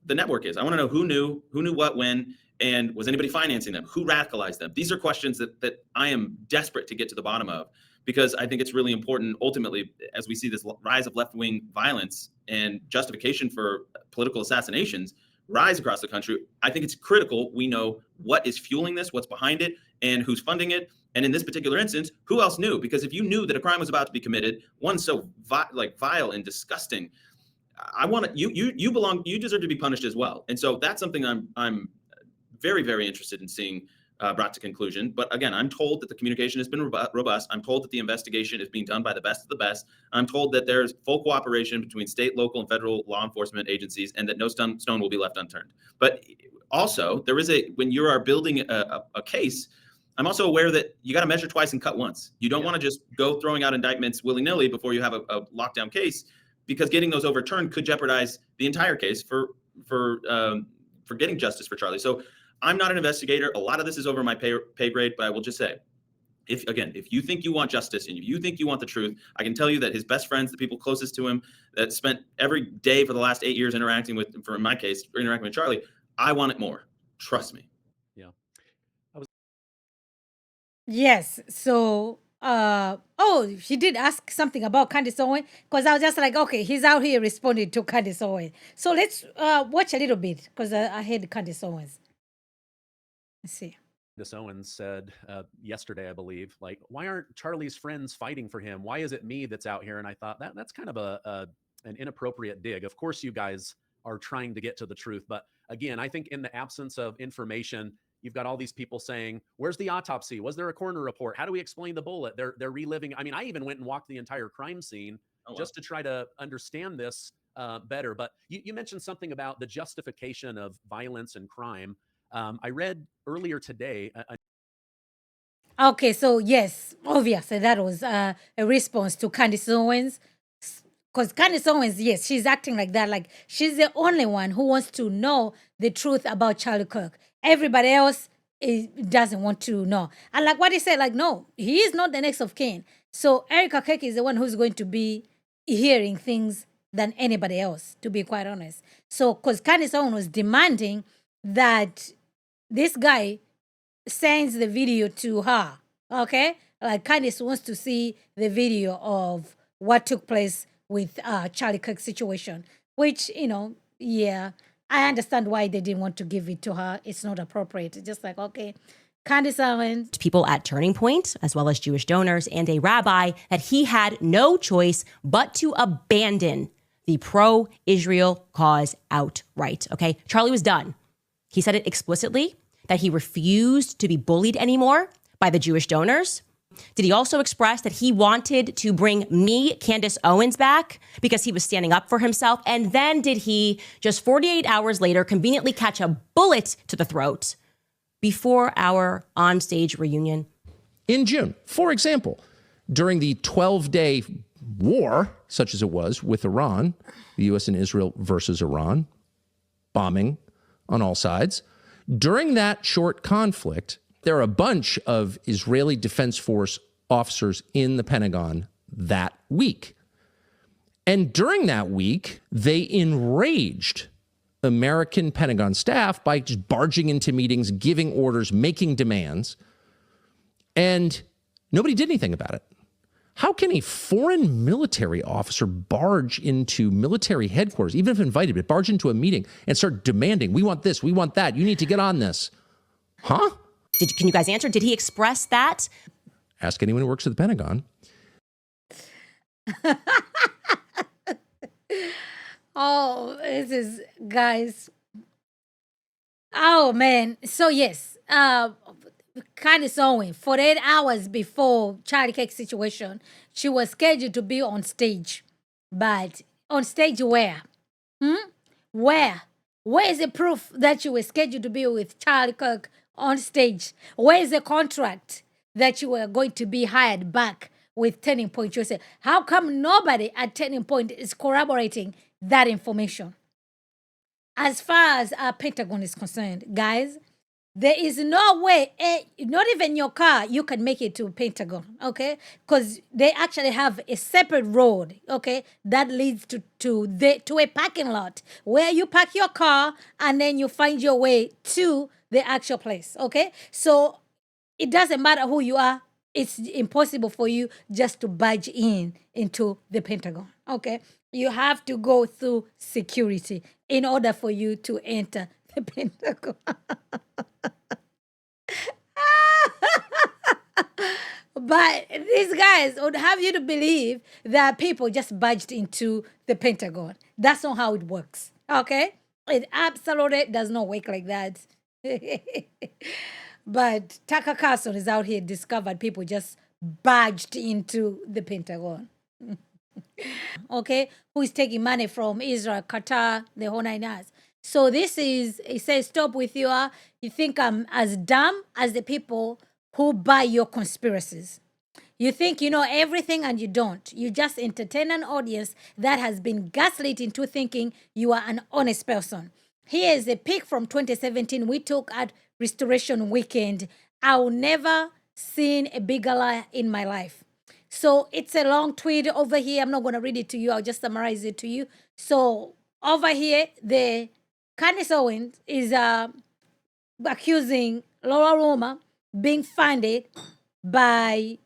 the network is. I want to know who knew what, when, and was anybody financing them? Who radicalized them? These are questions that I am desperate to get to the bottom of, because I think it's really important, ultimately, as we see this rise of left-wing violence and justification for political assassinations rise across the country. I think it's critical we know what is fueling this, what's behind it, and who's funding it. And in this particular instance, who else knew? Because if you knew that a crime was about to be committed, one so vile and disgusting, you deserve to be punished as well. And so that's something I'm very, very interested in seeing brought to conclusion. But again, I'm told that the communication has been robust. I'm told that the investigation is being done by the best of the best. I'm told that there's full cooperation between state, local, and federal law enforcement agencies, and that no stone will be left unturned. But also, when you are building a case, I'm also aware that you got to measure twice and cut once. You don't want to just go throwing out indictments willy-nilly before you have a lockdown case, because getting those overturned could jeopardize the entire case for getting justice for Charlie. So I'm not an investigator. A lot of this is over my pay grade, but I will just say, if you think you want justice and if you think you want the truth, I can tell you that his best friends, the people closest to him, that spent every day for the last 8 years interacting with Charlie, I want it more. Trust me. Yeah. Yes. So, she did ask something about Candace Owens, because I was just like, okay, he's out here responding to Candace Owens. So let's watch a little bit, because I heard Candace Owens. Let's see. Candace Owens said yesterday, I believe, like, why aren't Charlie's friends fighting for him? Why is it me that's out here? And I thought that's kind of an inappropriate dig. Of course, you guys are trying to get to the truth. But again, I think in the absence of information, you've got all these people saying, where's the autopsy? Was there a coroner report? How do we explain the bullet? They're reliving. I mean, I even went and walked the entire crime scene just to try to understand this better. But you mentioned something about the justification of violence and crime. I read earlier today. Okay, so yes, obviously that was a response to Candace Owens. Because Candace Owens, yes, she's acting like that. Like, she's the only one who wants to know the truth about Charlie Kirk. Everybody else doesn't want to know. And like what he said, like, no, he is not the next of kin. So Erica Kirk is the one who's going to be hearing things than anybody else, to be quite honest. So, because Candace Owens was demanding that this guy sends the video to her, okay? Like, Candace wants to see the video of what took place with Charlie Kirk's situation, which, yeah, I understand why they didn't want to give it to her. It's not appropriate. It's just like, okay, Candace Owens. People at Turning Point, as well as Jewish donors and a rabbi, that he had no choice but to abandon the pro-Israel cause outright, okay? Charlie was done. He said it explicitly, that he refused to be bullied anymore by the Jewish donors. Did he also express that he wanted to bring me, Candace Owens, back because he was standing up for himself? And then did he, just 48 hours later, conveniently catch a bullet to the throat before our onstage reunion? In June, for example, during the 12-day war, such as it was with Iran, the U.S. and Israel versus Iran, bombing on all sides. During that short conflict, there are a bunch of Israeli Defense Force officers in the Pentagon that week. And during that week, they enraged American Pentagon staff by just barging into meetings, giving orders, making demands, and nobody did anything about it. How can a foreign military officer barge into military headquarters, even if invited, but barge into a meeting and start demanding, we want this, we want that, you need to get on this? Huh? Can you guys answer? Did he express that? Ask anyone who works at the Pentagon. Oh, this is, guys. Oh, man. So, yes, Candace Owens, 48 hours before Charlie Kirk's situation, she was scheduled to be on stage. But on stage where? Where? Where is the proof that you were scheduled to be with Charlie Kirk on stage? Where is the contract that you were going to be hired back with Turning Point USA? How come nobody at Turning Point is corroborating that information? As far as our Pentagon is concerned, guys, there is no way, not even your car, you can make it to Pentagon, okay? Because they actually have a separate road, okay, that leads to a parking lot where you park your car and then you find your way to the actual place, okay? So it doesn't matter who you are. It's impossible for you just to barge into the Pentagon, okay? You have to go through security in order for you to enter the Pentagon. But these guys would have you to believe that people just barged into the Pentagon. That's not how it works, okay? It absolutely does not work like that. But Tucker Carlson is out here discovered people just barged into the Pentagon. Okay? Who is taking money from Israel, Qatar, the whole 9 yards. So this is, it says, stop with your, you think I'm as dumb as the people who buy your conspiracies. You think you know everything and you don't. You just entertain an audience that has been gaslit into thinking you are an honest person. Here is a pic from 2017 we took at Restoration Weekend. I'll never seen a bigger lie in my life. So it's a long tweet over here. I'm not going to read it to you. I'll just summarize it to you. So over here, the Candace Owens is accusing Laura Roma being funded by,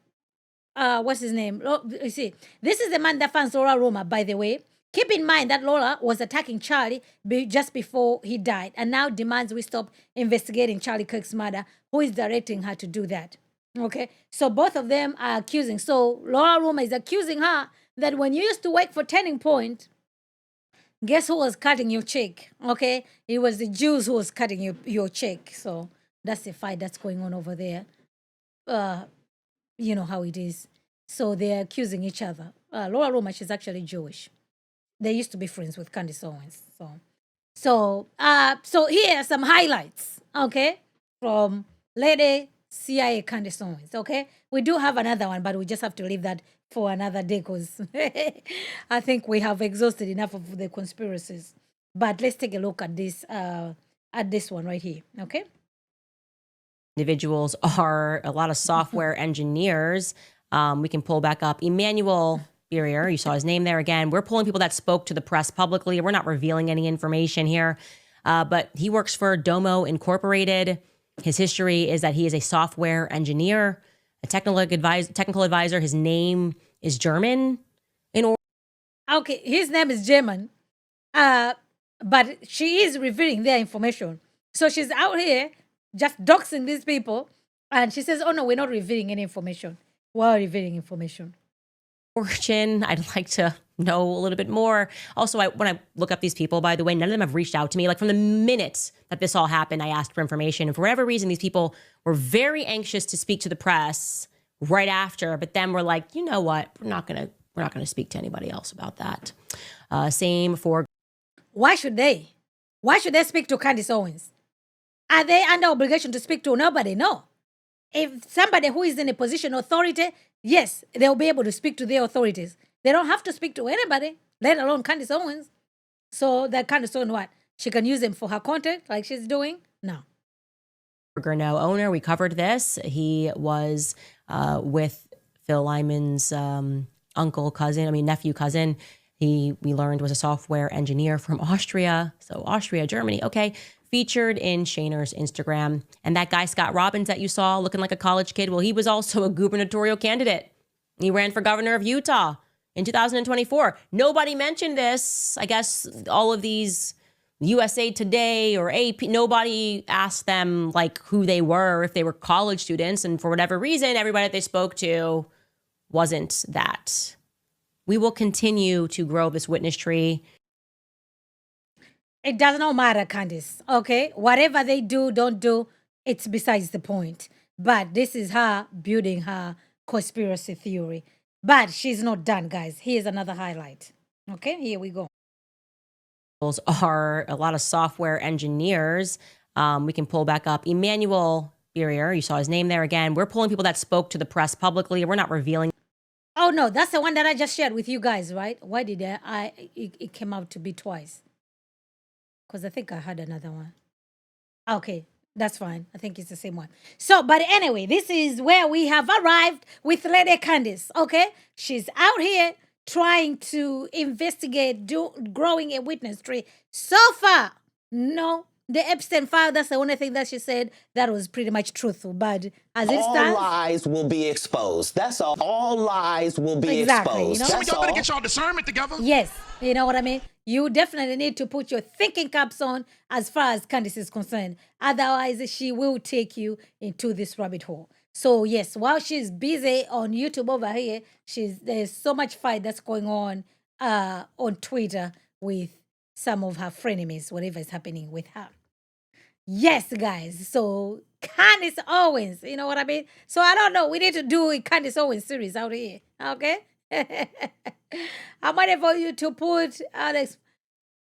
what's his name? You see, this is the man that funds Laura Roma, by the way. Keep in mind that Laura was attacking Charlie just before he died and now demands we stop investigating Charlie Kirk's murder. Who is directing her to do that? Okay, so both of them are accusing. So Laura Roma is accusing her that when you used to work for Turning Point, guess who was cutting your check? Okay, it was the Jews who was cutting your check. So that's the fight that's going on over there. You know how it is. So they're accusing each other. Laura Roma, she's actually Jewish. They used to be friends with Candace Owens. So here are some highlights, okay, from Lady CIA Candace Owens, okay? We do have another one, but we just have to leave that for another day because I think we have exhausted enough of the conspiracies. But let's take a look at this one right here, okay? Individuals are a lot of software engineers. We can pull back up Emmanuel Beerier. You saw his name there again. We're pulling people that spoke to the press publicly. We're not revealing any information here, but he works for Domo Incorporated. His history is that he is a software engineer, a technical advisor. His name is German. Okay, his name is German, but she is revealing their information. So she's out here just doxing these people, and she says, oh no, we're not revealing any information. We're revealing information. Origin, I'd like to know a little bit more. Also, when I look up these people, by the way, none of them have reached out to me. Like from the minute that this all happened, I asked for information. And for whatever reason, these people were very anxious to speak to the press right after. But then we're like, you know what? We're not gonna speak to anybody else about that. Same for. Why should they? Why should they speak to Candace Owens? Are they under obligation to speak to nobody? No. If somebody who is in a position of authority, yes, they'll be able to speak to their authorities. They don't have to speak to anybody, let alone Candace Owens. So that Candace Owens, what? She can use them for her content like she's doing? No. No owner. We covered this. He was with Phil Lyman's nephew, cousin. We learned was a software engineer from Austria. So Austria, Germany. Okay. Featured in Shaner's Instagram. And that guy, Scott Robbins, that you saw looking like a college kid, well, he was also a gubernatorial candidate. He ran for governor of Utah in 2024. Nobody mentioned this. I guess all of these USA Today or AP, nobody asked them like who they were, if they were college students. And for whatever reason, everybody that they spoke to wasn't that. We will continue to grow this witness tree. It does not matter, Candace, okay? Whatever they do, don't do, it's besides the point. But this is her building her conspiracy theory. But she's not done, guys. Here's another highlight. Okay, here we go. Are a lot of software engineers. We can pull back up Emmanuel Burier. You saw his name there again. We're pulling people that spoke to the press publicly. We're not revealing. Oh, no, that's the one that I just shared with you guys, right? Why did it came out to be twice? Because I think I had another one. Okay, that's fine. I think it's the same one. So, but anyway, this is where we have arrived with Lady Candace, okay? She's out here trying to investigate, growing a witness tree. So far, no. The Epstein file, that's the only thing that she said that was pretty much truthful. But as it stands, all lies will be exposed. That's all. All lies will be exposed. You know? So y'all better get y'all discernment together. Yes, you know what I mean? You definitely need to put your thinking caps on as far as Candace is concerned. Otherwise, she will take you into this rabbit hole. So yes, while she's busy on YouTube over here, there's so much fight that's going on Twitter with some of her frenemies, whatever is happening with her. Yes, guys. So Candace Owens, you know what I mean? So I don't know. We need to do a Candace Owens series out here. Okay? I'm ready for you to put Alex.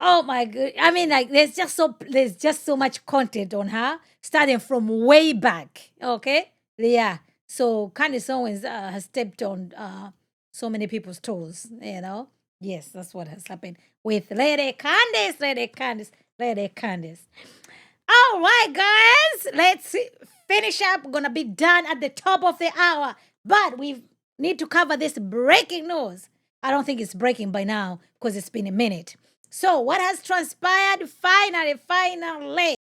Oh my god. I mean, like there's just so much content on her, starting from way back. Okay? Yeah. So Candace Owens has stepped on so many people's toes, you know? Yes, that's what has happened with Lady Candace. All right, guys, let's finish up. We're going to be done at the top of the hour, but we need to cover this breaking news. I don't think it's breaking by now because it's been a minute. So what has transpired finally?